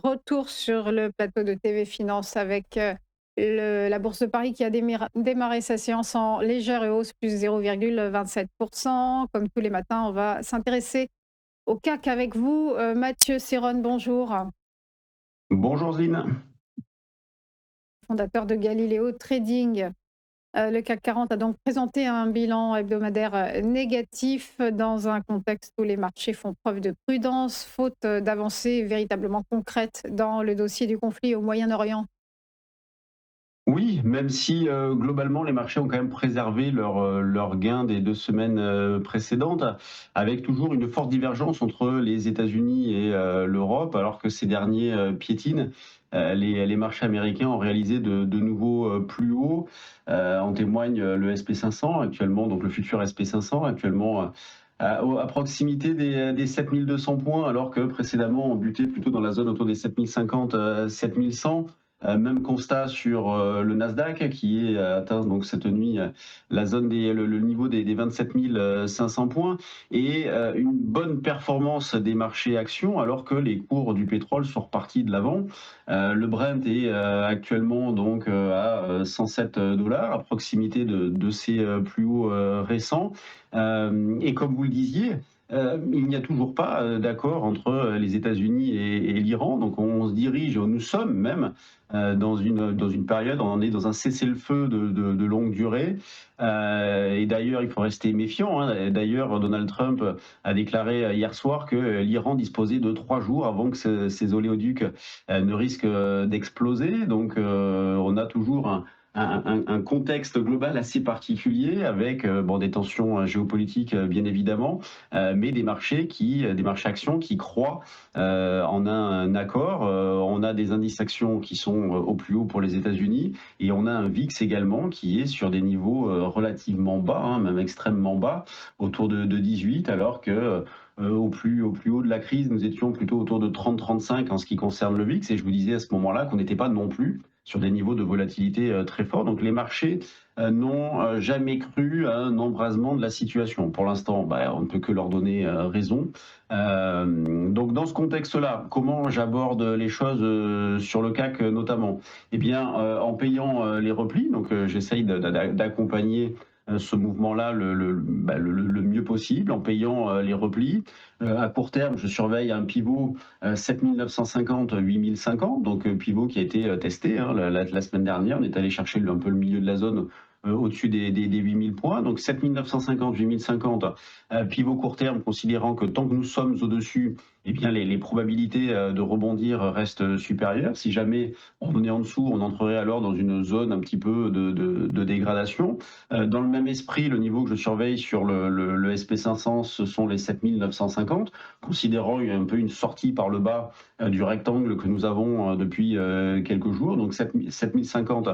Retour sur le plateau de TV Finance avec la Bourse de Paris qui a démarré sa séance en légère hausse, plus 0,27%. Comme tous les matins, on va s'intéresser au CAC avec vous. Mathieu Serron, bonjour, Bonjour Zine. fondateur de Galileo Trading. Le CAC 40 a donc présenté un bilan hebdomadaire négatif dans un contexte où les marchés font preuve de prudence, faute d'avancées véritablement concrètes dans le dossier du conflit au Moyen-Orient. Oui, même si globalement les marchés ont quand même préservé leur gain des 2 semaines précédentes, avec toujours une forte divergence entre les États-Unis et l'Europe, alors que ces derniers piétinent. Les marchés américains ont réalisé de nouveaux plus hauts. En témoigne le SP500 actuellement, donc le futur SP500 actuellement. À proximité des 7200 points, alors que précédemment on butait plutôt dans la zone autour des 7050, 7100. Même constat sur le Nasdaq qui est atteint donc cette nuit la zone le niveau des 27 500 points et une bonne performance des marchés actions alors que les cours du pétrole sont repartis de l'avant. Le Brent est actuellement donc à 107 dollars à proximité de ses plus hauts récents. Et comme vous le disiez, il n'y a toujours pas d'accord entre les États-Unis et l'Iran. Donc on se dirige, nous sommes même dans une période, on est dans un cessez-le-feu de longue durée. Et d'ailleurs, il faut rester méfiant, hein. D'ailleurs, Donald Trump a déclaré hier soir que l'Iran disposait de 3 jours avant que ces oléoducs ne risquent d'exploser. Donc on a toujours un contexte global assez particulier avec des tensions géopolitiques bien évidemment, mais des marchés actions qui croient en un accord. On a des indices actions qui sont au plus haut pour les États-Unis et on a un VIX également qui est sur des niveaux relativement bas, hein, même extrêmement bas, autour de 18, alors que au plus haut de la crise, nous étions plutôt autour de 30-35 en ce qui concerne le VIX. Et je vous disais à ce moment-là qu'on n'était pas non plus sur des niveaux de volatilité très forts. Donc les marchés n'ont jamais cru à un embrasement de la situation. Pour l'instant, on ne peut que leur donner raison. Donc dans ce contexte-là, comment j'aborde les choses sur le CAC notamment? Eh bien, en payant les replis, donc j'essaye d'accompagner ce mouvement-là le mieux possible en payant les replis. À court terme, je surveille un pivot 7950-8050, donc pivot qui a été testé hein, la semaine dernière. On est allé chercher un peu le milieu de la zone au-dessus des 8000 points. Donc 7950, 8050, pivot court terme, considérant que tant que nous sommes au-dessus, eh bien les probabilités de rebondir restent supérieures. Si jamais on est en dessous, on entrerait alors dans une zone un petit peu de dégradation. Dans le même esprit, le niveau que je surveille sur le SP500, ce sont les 7950, considérant un peu une sortie par le bas du rectangle que nous avons depuis quelques jours. Donc 7050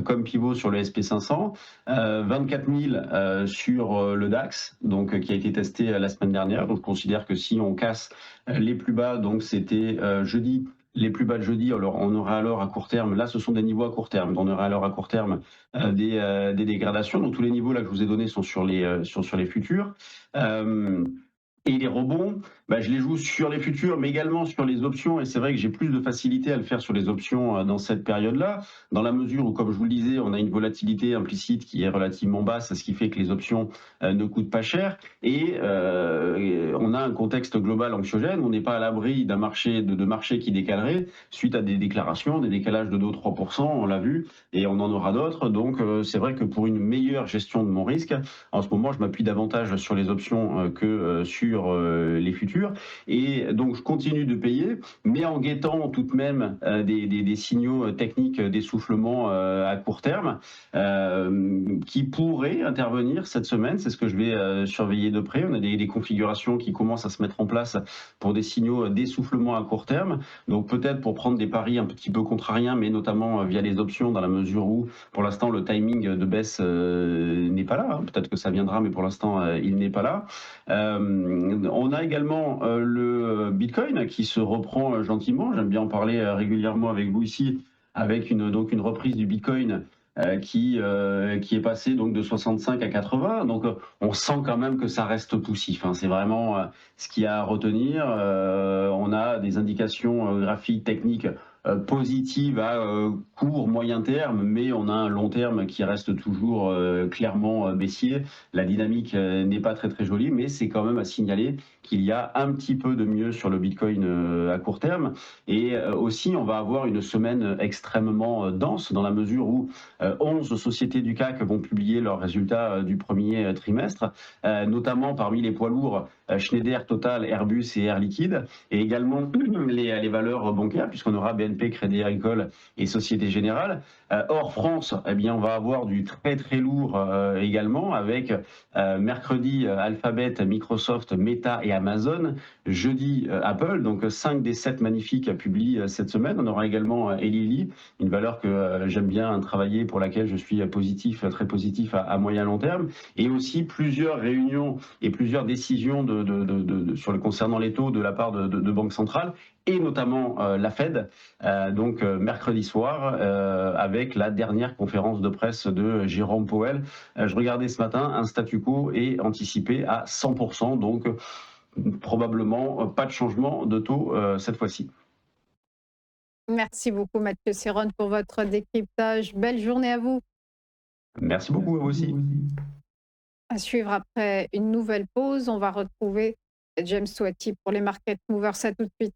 comme pivot sur le SP500, 24 000 sur le DAX, donc qui a été testé la semaine dernière. Donc je considère que si on casse les plus bas, donc c'était jeudi, les plus bas de jeudi, alors on aura alors à court terme, là ce sont des niveaux à court terme, on aura alors à court terme des dégradations. Donc tous les niveaux là que je vous ai donnés sont sur les futurs. Et les rebonds, je les joue sur les futurs, mais également sur les options. Et c'est vrai que j'ai plus de facilité à le faire sur les options dans cette période-là, dans la mesure où, comme je vous le disais, on a une volatilité implicite qui est relativement basse, ce qui fait que les options ne coûtent pas cher. Et on a un contexte global anxiogène. On n'est pas à l'abri d'un marché de marché qui décalerait suite à des déclarations, des décalages de 2-3%, on l'a vu, et on en aura d'autres. Donc c'est vrai que pour une meilleure gestion de mon risque, en ce moment, je m'appuie davantage sur les options que sur les futurs. Et donc, je continue de payer, mais en guettant tout de même des signaux techniques d'essoufflement à court terme qui pourraient intervenir cette semaine. C'est ce que je vais surveiller de près. On a des configurations qui commencent à se mettre en place pour des signaux d'essoufflement à court terme. Donc, peut-être pour prendre des paris un petit peu contrariens, mais notamment via les options, dans la mesure où, pour l'instant, le timing de baisse n'est pas là. Peut-être que ça viendra, mais pour l'instant, il n'est pas là. On a également le Bitcoin qui se reprend gentiment. J'aime bien en parler régulièrement avec vous ici, avec une reprise du Bitcoin qui est passé donc de 65 à 80. Donc on sent quand même que ça reste poussif, hein. C'est vraiment ce qu'il y a à retenir. On a a des indications graphiques, techniques positives à court, moyen terme, mais on a un long terme qui reste toujours clairement baissier. La dynamique n'est pas très très jolie, mais c'est quand même à signaler qu'il y a un petit peu de mieux sur le Bitcoin à court terme. Et aussi, on va avoir une semaine extrêmement dense dans la mesure où 11 sociétés du CAC vont publier leurs résultats du premier trimestre, notamment parmi les poids lourds Schneider, Total, Airbus et Air Liquide, et également les valeurs bancaires, puisqu'on aura BNP, Crédit Agricole et Société Générale. Hors France, eh bien, on va avoir du très très lourd également, avec mercredi Alphabet, Microsoft, Meta et Amazon. Jeudi Apple, donc 5 des 7 magnifiques publient cette semaine. On aura également Eli Lilly, une valeur que j'aime bien travailler, pour laquelle je suis positif, très positif à moyen long terme, et aussi plusieurs réunions et plusieurs décisions concernant les taux de la part de banques centrales, et notamment la Fed, donc mercredi soir, avec la dernière conférence de presse de Jérôme Powell. Je regardais ce matin, un statu quo est anticipé à 100%, donc probablement pas de changement de taux cette fois-ci. Merci beaucoup Mathieu Serron pour votre décryptage. Belle journée à vous. Merci beaucoup à vous aussi. À suivre après une nouvelle pause, on va retrouver James Swati pour les Market Movers. À tout de suite.